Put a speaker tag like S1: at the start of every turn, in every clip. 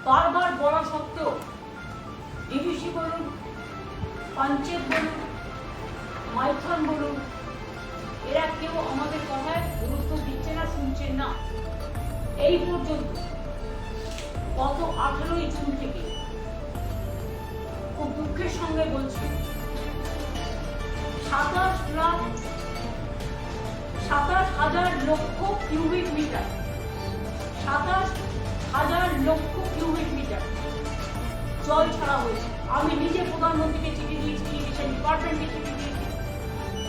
S1: বারবার বলা সত্ত্বেও ডিভিসি বলুন, পঞ্চায়েত বলুন, মাইথন বলুন, এরা কেউ আমাদের কথায় গুরুত্ব দিচ্ছে না, শুনছেন না। এই পর্যন্ত গত 18ই জুন থেকে খুব দুঃখের সঙ্গে বলছি 27,000 লক্ষ কিউবিক মিটার 27,000 লক্ষ কিউবিক মিটার জল ছাড়া হয়েছে। আমি নিজে প্রধানমন্ত্রীকে চিঠি দিয়েছি, ইরিগেশন ডিপার্টমেন্টকে চিঠি দিয়েছি।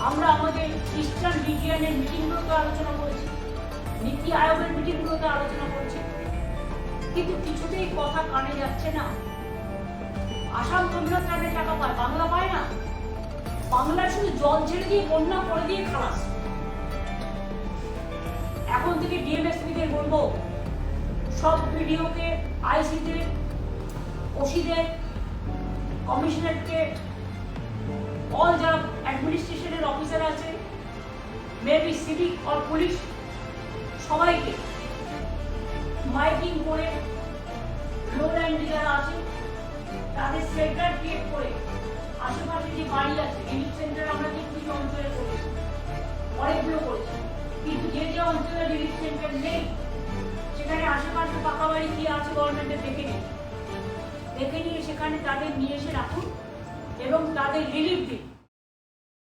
S1: আমরা আমাদের ইস্টার্ন রিজিয়নের মিটিংগুলোতে আলোচনা করেছি, নীতি আয়োগের মিটিংগুলোতে আলোচনা করেছি, কিন্তু কিছুতেই কথা কানে যাচ্ছে না। আসাম বন্যা ত্রাণের টাকা পায়, বাংলা পায় না। বাংলা শুধু জল ছেড়ে দিয়ে, বন্যা করে দিয়ে খালাস। এখন থেকে ডিএমএসপিদের বলবো, সব বিডিওকে, আইসিদের, ওসিদের, কমিশনারকে, অল যারা অ্যাডমিনিস্ট্রেশনের অফিসার আছে, মেবি সিভিক আর পুলিশ, সবাইকে মাইকিং করে লো ল্যান্ডে যারা আছে তাদের সেন্টার ক্রিয়েট করে আশেপাশে যে বাড়ি আছে, রিলিফ সেন্টার আমরা যে কিছু অঞ্চলে করেছি, অনেকগুলো করেছি, কিন্তু যে যে অঞ্চলে রিলিফ সেন্টার নেই সেখানে আশেপাশে পাকা বাড়ি কি আছে গভর্নমেন্টের দেখে নিয়ে সেখানে তাদের নিয়ে এসে রাখুন এবং তাদের রিলিফ দিন।